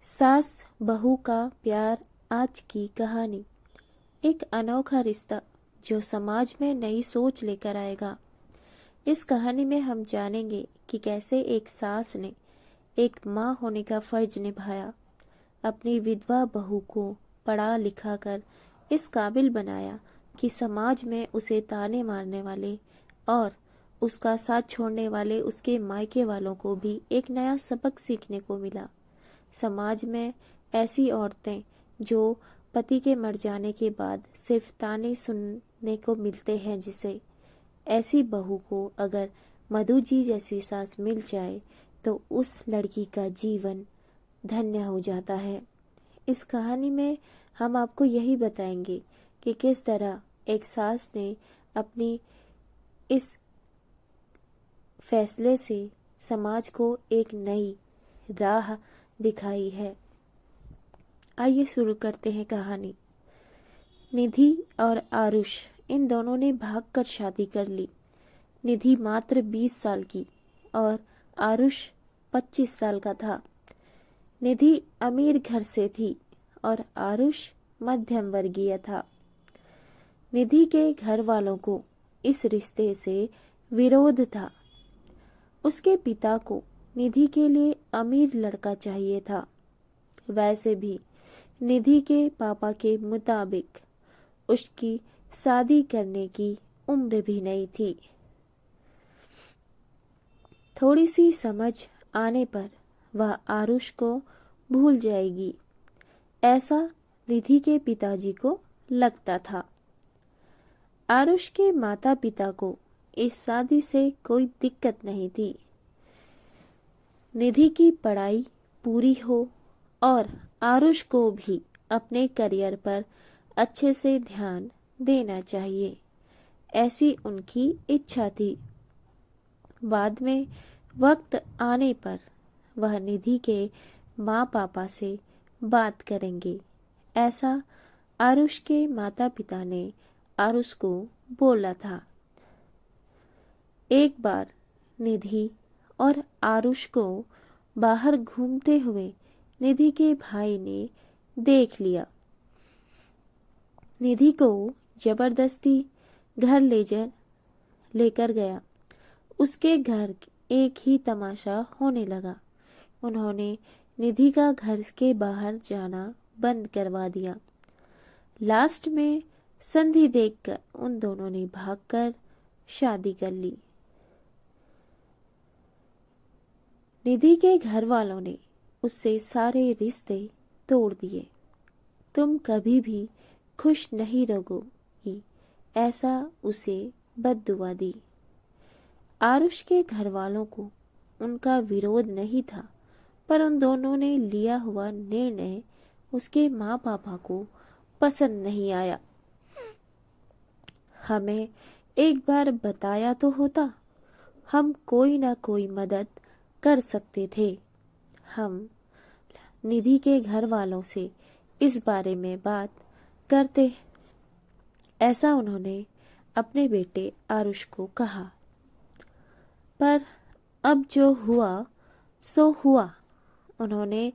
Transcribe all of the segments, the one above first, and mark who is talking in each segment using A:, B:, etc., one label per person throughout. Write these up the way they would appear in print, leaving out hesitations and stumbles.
A: सास बहू का प्यार। आज की कहानी एक अनोखा रिश्ता जो समाज में नई सोच लेकर आएगा। इस कहानी में हम जानेंगे कि कैसे एक सास ने एक माँ होने का फर्ज निभाया, अपनी विधवा बहू को पढ़ा लिखा कर इस काबिल बनाया कि समाज में उसे ताने मारने वाले और उसका साथ छोड़ने वाले उसके मायके वालों को भी एक नया सबक सीखने को मिला। समाज में ऐसी औरतें जो पति के मर जाने के बाद सिर्फ ताने सुनने को मिलते हैं, जिसे ऐसी बहू को अगर मधु जी जैसी सास मिल जाए तो उस लड़की का जीवन धन्य हो जाता है। इस कहानी में हम आपको यही बताएंगे कि किस तरह एक सास ने अपनी इस फैसले से समाज को एक नई राह दिखाई है। आइए शुरू करते हैं कहानी। निधि और आरुष इन दोनों ने भागकर शादी कर ली। निधि मात्र 20 साल की और आरुष 25 साल का था। निधि अमीर घर से थी और आरुष मध्यम वर्गीय था। निधि के घर वालों को इस रिश्ते से विरोध था। उसके पिता को निधि के लिए अमीर लड़का चाहिए था। वैसे भी निधि के पापा के मुताबिक उसकी शादी करने की उम्र भी नहीं थी। थोड़ी सी समझ आने पर वह आरुष को भूल जाएगी, ऐसा निधि के पिताजी को लगता था। आरुष के माता पिता को इस शादी से कोई दिक्कत नहीं थी। निधि की पढ़ाई पूरी हो और आरुष को भी अपने करियर पर अच्छे से ध्यान देना चाहिए, ऐसी उनकी इच्छा थी। बाद में वक्त आने पर वह निधि के माँ पापा से बात करेंगे, ऐसा आरुष के माता पिता ने आरुष को बोला था। एक बार निधि और आरुष को बाहर घूमते हुए निधि के भाई ने देख लिया। निधि को जबरदस्ती घर लेकर गया। उसके घर एक ही तमाशा होने लगा। उन्होंने निधि का घर के बाहर जाना बंद करवा दिया। लास्ट में संधि देखकर उन दोनों ने भागकर शादी कर ली। निधि के घर वालों ने उससे सारे रिश्ते तोड़ दिए। तुम कभी भी खुश नहीं रहोगी, ऐसा उसे बद्दुआ दी। आरुष के घर वालों को उनका विरोध नहीं था, पर उन दोनों ने लिया हुआ निर्णय उसके माँ पापा को पसंद नहीं आया। हमें एक बार बताया तो होता, हम कोई ना कोई मदद कर सकते थे। हम निधि के घर वालों से इस बारे में बात करते, ऐसा उन्होंने अपने बेटे आरुष को कहा। पर अब जो हुआ सो हुआ। उन्होंने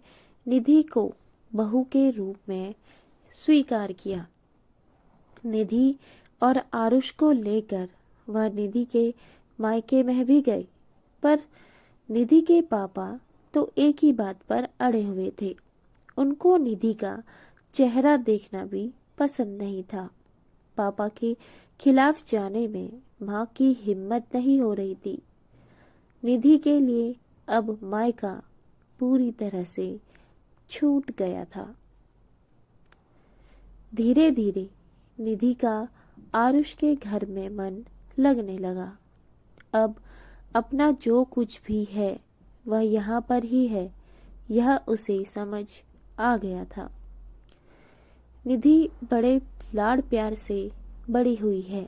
A: निधि को बहू के रूप में स्वीकार किया। निधि और आरुष को लेकर वह निधि के मायके में भी गई, पर निधि के पापा तो एक ही बात पर अड़े हुए थे। उनको निधि का चेहरा देखना भी पसंद नहीं था। पापा के खिलाफ जाने में माँ की हिम्मत नहीं हो रही थी। निधि के लिए अब मायका पूरी तरह से छूट गया था। धीरे धीरे निधि का आरुष के घर में मन लगने लगा। अब अपना जो कुछ भी है वह यहाँ पर ही है, यह उसे समझ आ गया था। निधि बड़े लाड़ प्यार से बड़ी हुई है।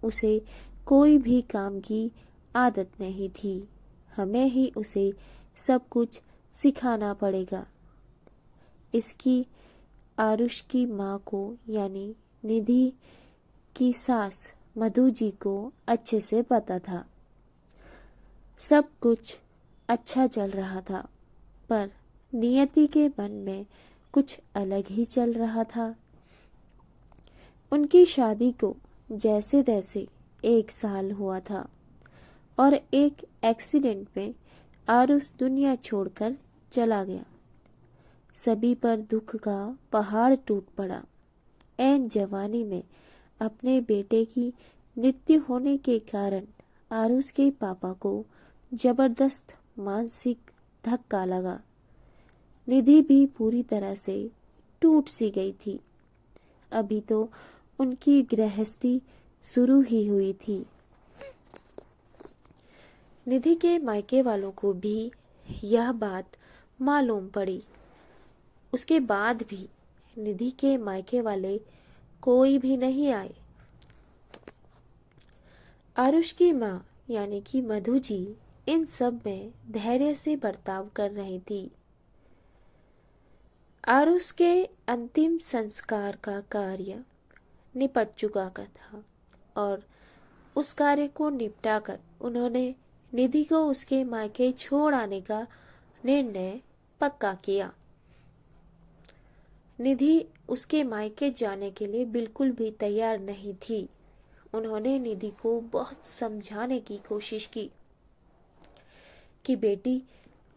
A: उसे कोई भी काम की आदत नहीं थी। हमें ही उसे सब कुछ सिखाना पड़ेगा। इसकी आरुष की माँ को यानी निधि की सास मधु जी को अच्छे से पता था। सब कुछ अच्छा चल रहा था, पर नियति के मन में कुछ अलग ही चल रहा था। उनकी शादी को जैसे तैसे 1 साल हुआ था और एक एक्सीडेंट में आरुष दुनिया छोड़कर चला गया। सभी पर दुख का पहाड़ टूट पड़ा। ऐन जवानी में अपने बेटे की मृत्यु होने के कारण आरुष के पापा को जबरदस्त मानसिक धक्का लगा। निधि भी पूरी तरह से टूट सी गई थी। अभी तो उनकी गृहस्थी शुरू ही हुई थी। निधि के मायके वालों को भी यह बात मालूम पड़ी। उसके बाद भी निधि के मायके वाले कोई भी नहीं आए। आरुष की माँ यानी कि मधु जी इन सब में धैर्य से बर्ताव कर रही थी। आरुष के अंतिम संस्कार का कार्य निपट चुका था और उस कार्य को निपटाकर उन्होंने निधि को उसके मायके छोड़ आने का निर्णय पक्का किया। निधि उसके मायके जाने के लिए बिल्कुल भी तैयार नहीं थी। उन्होंने निधि को बहुत समझाने की कोशिश की कि बेटी,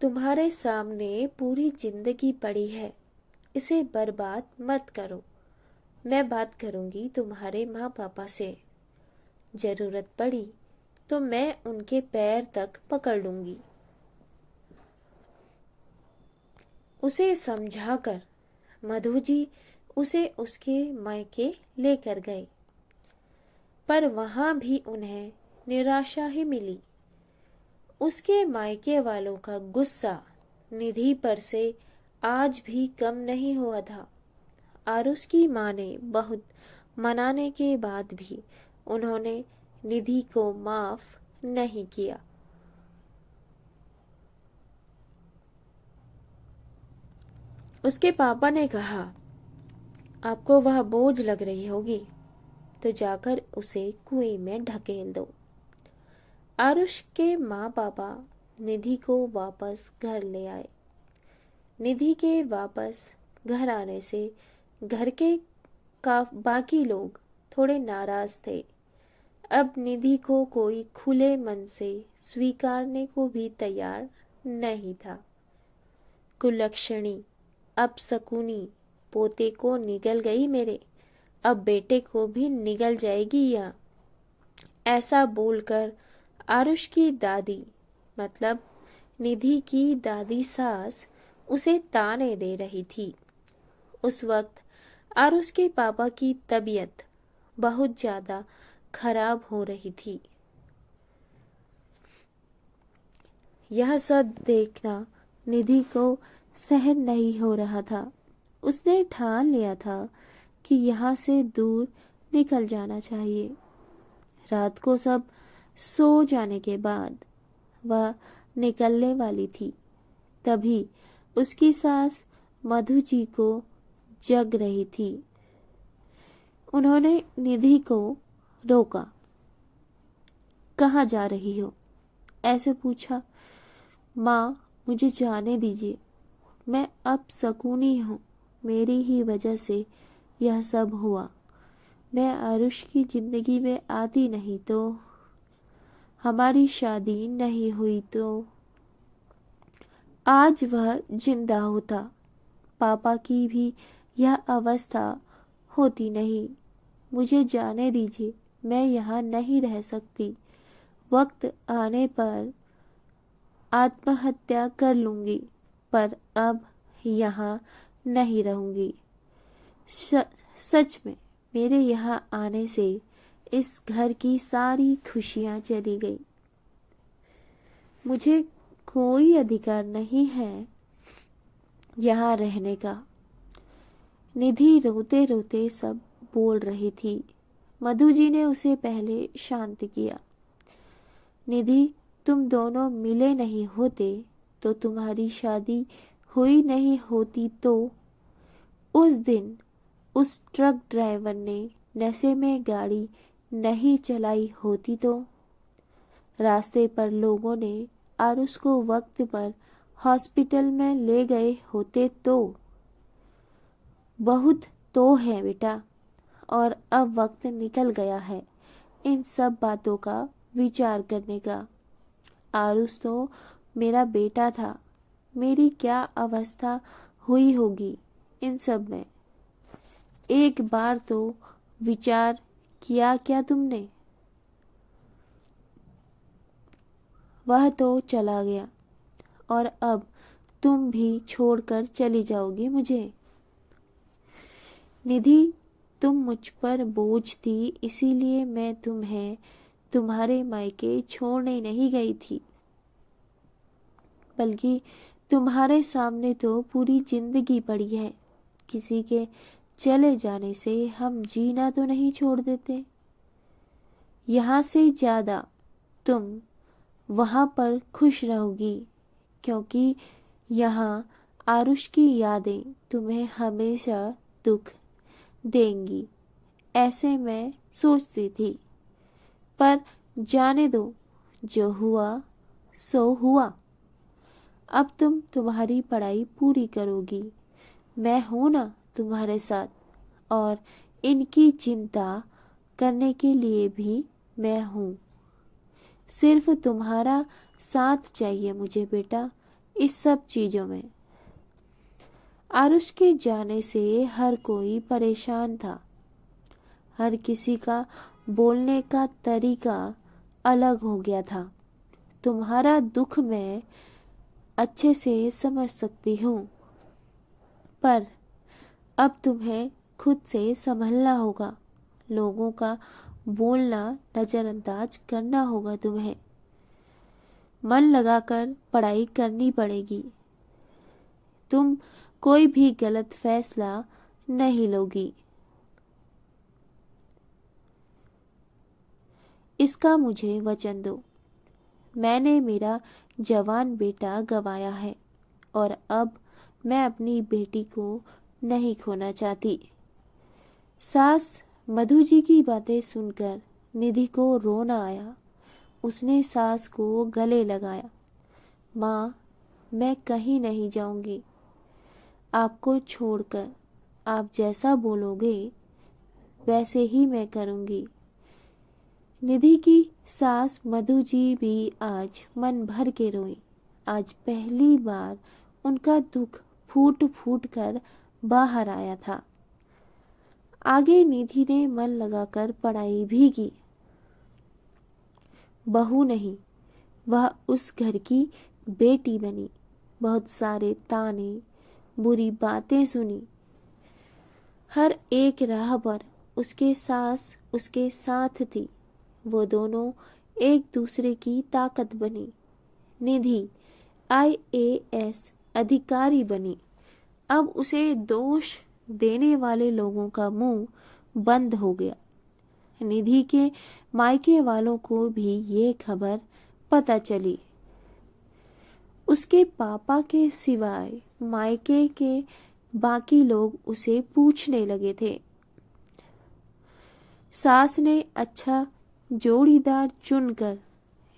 A: तुम्हारे सामने पूरी जिंदगी पड़ी है, इसे बर्बाद मत करो। मैं बात करूंगी तुम्हारे माँ पापा से, जरूरत पड़ी तो मैं उनके पैर तक पकड़ लूंगी। उसे समझाकर मधु जी उसे उसके मायके लेकर गए, पर वहां भी उन्हें निराशा ही मिली। उसके मायके वालों का गुस्सा निधि पर से आज भी कम नहीं हुआ था। आरुष की माँ ने बहुत मनाने के बाद भी उन्होंने निधि को माफ नहीं किया। उसके पापा ने कहा, आपको वह बोझ लग रही होगी तो जाकर उसे कुएं में ढकेल दो। आरुष के माँ पापा निधि को वापस घर ले आए। निधि के वापस घर आने से घर के बाकी लोग थोड़े नाराज थे। अब निधि को कोई खुले मन से स्वीकारने को भी तैयार नहीं था। कुलक्षणी, अपशकुनी, पोते को निगल गई मेरे, अब बेटे को भी निगल जाएगी या? ऐसा बोलकर आरुष की दादी मतलब निधि की दादी सास उसे ताने दे रही थी। उस वक्त आरुष के पापा की तबीयत बहुत ज्यादा खराब हो रही थी। यह सब देखना निधि को सहन नहीं हो रहा था। उसने ठान लिया था कि यहाँ से दूर निकल जाना चाहिए। रात को सब सो जाने के बाद वह निकलने वाली थी। तभी उसकी सास मधु जी को जग रही थी। उन्होंने निधि को रोका। कहाँ जा रही हो? ऐसे पूछा। माँ, मुझे जाने दीजिए, मैं अब सकूनी हूँ। मेरी ही वजह से यह सब हुआ। मैं आरुष की जिंदगी में आती नहीं तो, हमारी शादी नहीं हुई तो आज वह जिंदा होता। पापा की भी यह अवस्था होती नहीं। मुझे जाने दीजिए, मैं यहाँ नहीं रह सकती। वक्त आने पर आत्महत्या कर लूंगी, पर अब यहाँ नहीं रहूंगी। सच में मेरे यहाँ आने से इस घर की सारी खुशियाँ चली गई। मुझे कोई अधिकार नहीं है यहाँ रहने का। निधि रोते रोते सब बोल रही थी। मधु जी ने उसे पहले शांत किया। निधि, तुम दोनों मिले नहीं होते तो तुम्हारी शादी हुई नहीं होती तो उस दिन उस ट्रक ड्राइवर ने नशे में गाड़ी नहीं चलाई होती तो रास्ते पर लोगों ने आरुष को वक्त पर हॉस्पिटल में ले गए होते तो। बहुत तो है बेटा, और अब वक्त निकल गया है इन सब बातों का विचार करने का। आरुष तो मेरा बेटा था, मेरी क्या अवस्था हुई होगी इन सब में। एक बार तो विचार किया क्या तुमने? वह तो चला गया और अब तुम भी छोड़कर चली जाओगी मुझे। निधि, तुम मुझ पर बोझ थी, इसीलिए मैं तुम्हें तुम्हारे मायके छोड़ने नहीं गई थी, बल्कि तुम्हारे सामने तो पूरी जिंदगी पड़ी है। किसी के चले जाने से हम जीना तो नहीं छोड़ देते। यहाँ से ज्यादा तुम वहां पर खुश रहोगी, क्योंकि यहाँ आरुष की यादें तुम्हें हमेशा दुख देंगी, ऐसे मैं सोचती थी। पर जाने दो, जो हुआ सो हुआ। अब तुम तुम्हारी पढ़ाई पूरी करोगी, मैं हूं ना तुम्हारे साथ, और इनकी चिंता करने के लिए भी मैं हूं। सिर्फ तुम्हारा साथ चाहिए मुझे बेटा, इस सब चीजों में। आरुष के जाने से हर कोई परेशान था। हर किसी का बोलने का तरीका अलग हो गया था। तुम्हारा दुख मैं अच्छे से समझ सकती हूँ, पर अब तुम्हें खुद से संभलना होगा। लोगों का बोलना नजरअंदाज करना होगा तुम्हें। मन लगाकर पढ़ाई करनी पड़ेगी। तुम कोई भी गलत फैसला नहीं लोगी, इसका मुझे वचन दो। मैंने मेरा जवान बेटा गंवाया है, और अब मैं अपनी बेटी को नहीं खोना चाहती। सास मधु जी की बातें सुनकर निधि को रोना आया। उसने सास को गले लगाया। माँ, मैं कहीं नहीं जाऊंगी आपको छोड़कर। आप जैसा बोलोगे वैसे ही मैं करूंगी। निधि की सास मधु जी भी आज मन भर के रोई। आज पहली बार उनका दुख फूट फूट कर बाहर आया था। आगे निधि ने मन लगाकर पढ़ाई भी की। बहू नहीं, वह उस घर की बेटी बनी। बहुत सारे ताने, बुरी बातें सुनी। हर एक राह पर उसके सास उसके साथ थी। वो दोनों एक दूसरे की ताकत बनी। निधि IAS अधिकारी बनी। अब उसे दोष देने वाले लोगों का मुंह बंद हो गया। निधि के मायके वालों को भी ये खबर पता चली। उसके पापा के सिवाय मायके के बाकी लोग उसे पूछने लगे थे। सास ने अच्छा जोड़ीदार चुनकर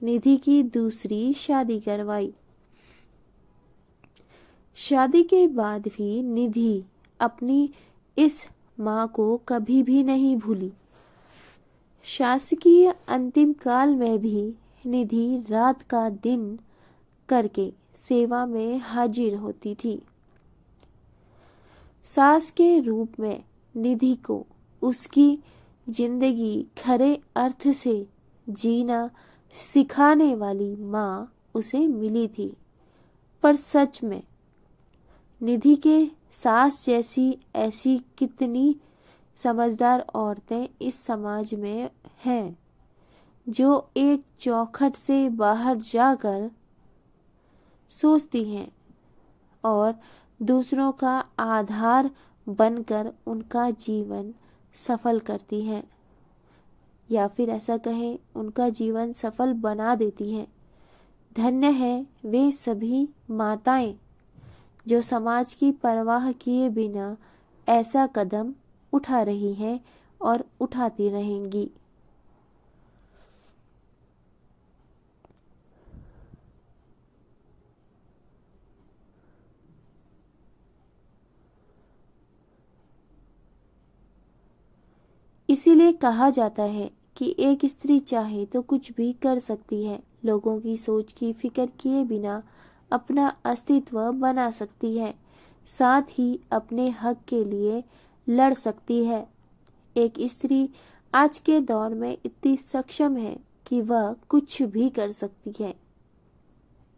A: निधि की दूसरी शादी करवाई। शादी के बाद भी निधि अपनी इस माँ को कभी भी नहीं भूली। शासकीय अंतिम काल में भी निधि रात का दिन करके सेवा में हाजिर होती थी। सास के रूप में निधि को उसकी जिंदगी खरे अर्थ से जीना सिखाने वाली माँ उसे मिली थी। पर सच में निधि के सास जैसी ऐसी कितनी समझदार औरतें इस समाज में हैं, जो एक चौखट से बाहर जाकर सोचती हैं और दूसरों का आधार बनकर उनका जीवन सफल करती हैं, या फिर ऐसा कहें उनका जीवन सफल बना देती हैं। धन्य है वे सभी माताएं जो समाज की परवाह किए बिना ऐसा कदम उठा रही हैं और उठाती रहेंगी। इसीलिए कहा जाता है कि एक स्त्री चाहे तो कुछ भी कर सकती है, लोगों की सोच की फिक्र किए बिना अपना अस्तित्व बना सकती है, साथ ही अपने हक के लिए लड़ सकती है। एक स्त्री आज के दौर में इतनी सक्षम है कि वह कुछ भी कर सकती है।